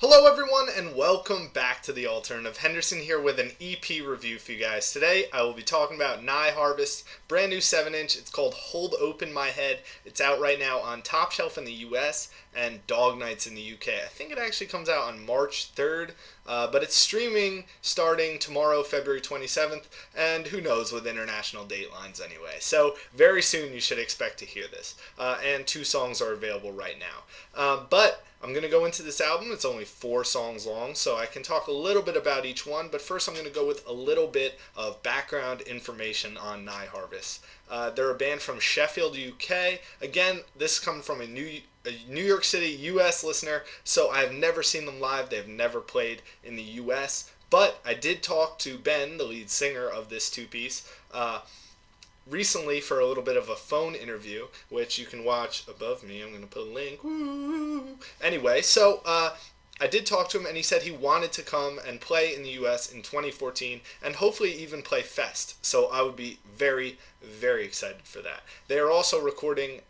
Hello everyone and welcome back to The Alternative. Henderson here with an EP review for you guys. Today I will be talking about Nye Harvest's brand new 7-inch. It's called Hold Open My Head. It's out right now on Topshelf in the US and Dog Nights in the UK. I think it actually comes out on March 3rd, but it's streaming starting tomorrow, February 27th, and who knows with international datelines anyway. So very soon you should expect to hear this. And 2 songs are available right now. But I'm going to go into this album. It's only 4 songs long, so I can talk a little bit about each one, but first I'm going to go with a little bit of background information on Nye Harvest. They're a band from Sheffield, UK. Again, this comes from a New York City, US listener, so I've never seen them live. They've never played in the US, but I did talk to Ben, the lead singer of this two-piece, recently for a little bit of a phone interview, which you can watch above me. I'm going to put a link. Woo! Anyway, so I did talk to him, and he said he wanted to come and play in the U.S. in 2014, and hopefully even play Fest. So I would be very, very excited for that. They are also recording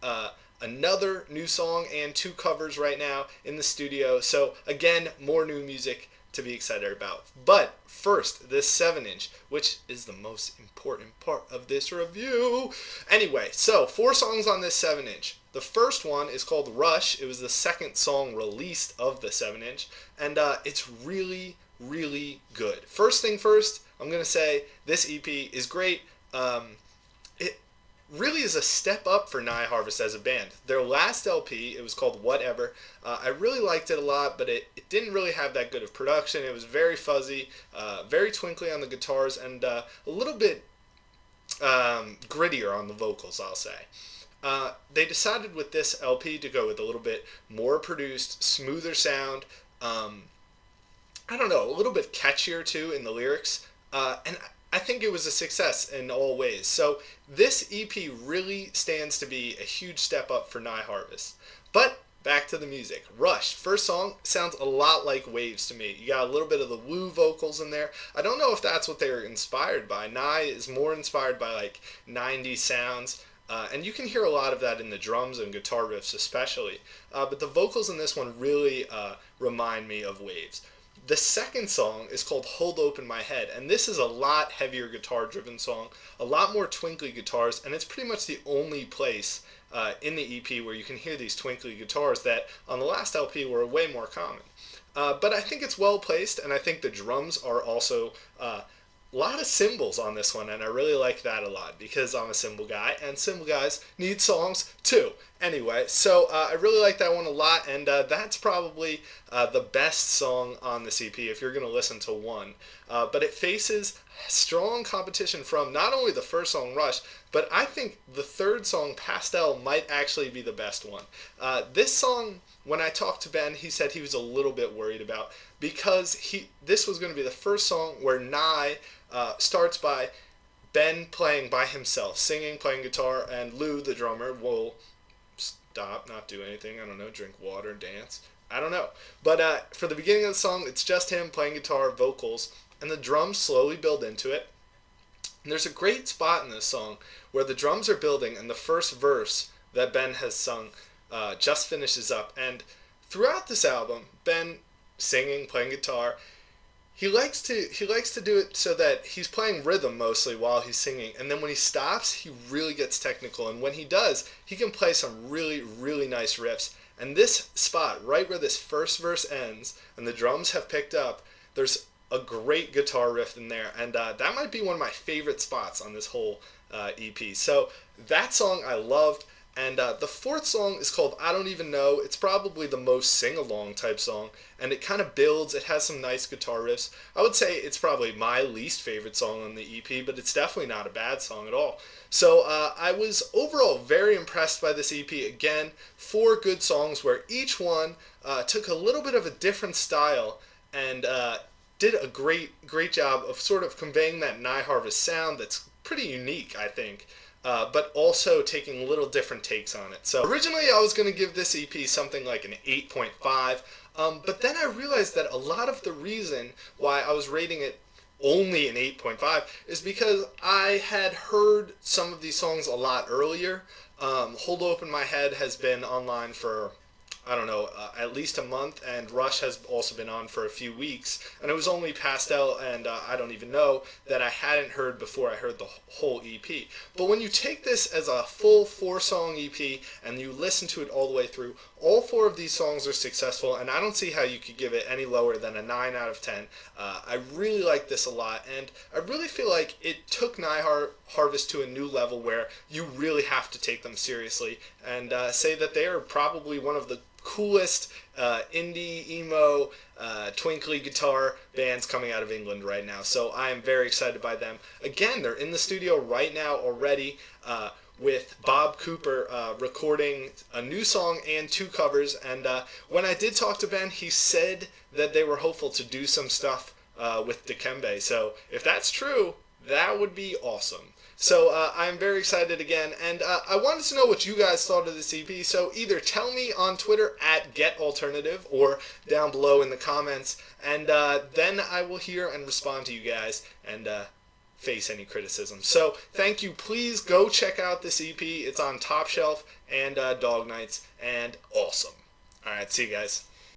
another new song and 2 covers right now in the studio. So again, more new music to be excited about. But first, this 7-inch, which is the most important part of this review. Anyway, so 4 songs on this 7-inch. The first one is called Rush. It was the second song released of the 7-inch, and it's really, really good. First thing first, I'm going to say this EP is great. It really is a step up for Nye Harvest as a band. Their last LP, it was called Whatever. I really liked it a lot, but it didn't really have that good of production. It was very fuzzy, very twinkly on the guitars, and a little bit grittier on the vocals, I'll say. They decided with this LP to go with a little bit more produced, smoother sound, I don't know, a little bit catchier too in the lyrics, and I think it was a success in all ways. So this EP really stands to be a huge step up for Nye Harvest. But back to the music. Rush, first song, sounds a lot like Waves to me. You got a little bit of the woo vocals in there. I don't know if that's what they were inspired by. Nye is more inspired by like 90s sounds. And you can hear a lot of that in the drums and guitar riffs especially. But the vocals in this one really remind me of Waves. The second song is called Hold Open My Head, and this is a lot heavier guitar-driven song, a lot more twinkly guitars, and it's pretty much the only place in the EP where you can hear these twinkly guitars that on the last LP were way more common. But I think it's well placed, and I think the drums are also a lot of cymbals on this one, and I really like that a lot because I'm a cymbal guy, and cymbal guys need songs too. Anyway, so I really like that one a lot, and that's probably the best song on this EP if you're going to listen to one. But it faces strong competition from not only the first song, Rush, but I think the third song, Pastel, might actually be the best one. This song, when I talked to Ben, he said he was a little bit worried about because this was going to be the first song where Nye starts by Ben playing by himself, singing, playing guitar, and Lou, the drummer, will stop, not do anything, I don't know, drink water, dance, I don't know. But for the beginning of the song, it's just him playing guitar, vocals, and the drums slowly build into it. And there's a great spot in this song where the drums are building and the first verse that Ben has sung just finishes up. And throughout this album, Ben singing, playing guitar, he likes to do it so that he's playing rhythm mostly while he's singing, and then when he stops, he really gets technical, and when he does, he can play some really, really nice riffs. And this spot, right where this first verse ends, and the drums have picked up, there's a great guitar riff in there, and that might be one of my favorite spots on this whole EP. So that song I loved. And the fourth song is called I Don't Even Know. It's probably the most sing-along type song, and it kind of builds. It has some nice guitar riffs. I would say it's probably my least favorite song on the EP, but it's definitely not a bad song at all. So I was overall very impressed by this EP. Again, 4 good songs where each one took a little bit of a different style and did a great job of sort of conveying that Nye Harvest sound that's pretty unique, I think. But also taking little different takes on it. So originally I was going to give this EP something like an 8.5, but then I realized that a lot of the reason why I was rating it only an 8.5 is because I had heard some of these songs a lot earlier. Hold Open My Head has been online for I don't know, at least a month, and Rush has also been on for a few weeks, and it was only Pastel and I don't even know that I hadn't heard before I heard the whole EP. But when you take this as a full 4-song EP and you listen to it all the way through, all 4 of these songs are successful, and I don't see how you could give it any lower than a 9 out of 10. I really like this a lot, and I really feel like it took Harvest to a new level where you really have to take them seriously and say that they are probably one of the coolest indie, emo, twinkly guitar bands coming out of England right now. So I am very excited by them. Again, they're in the studio right now already with Bob Cooper recording a new song and 2 covers. And when I did talk to Ben, he said that they were hopeful to do some stuff with Dikembe. So if that's true, that would be awesome. So I'm very excited again, and I wanted to know what you guys thought of this EP, so either tell me on Twitter at GetAlternative or down below in the comments, and then I will hear and respond to you guys and face any criticism. So thank you. Please go check out this EP. It's on Topshelf and Dog Nights, and awesome. All right, see you guys.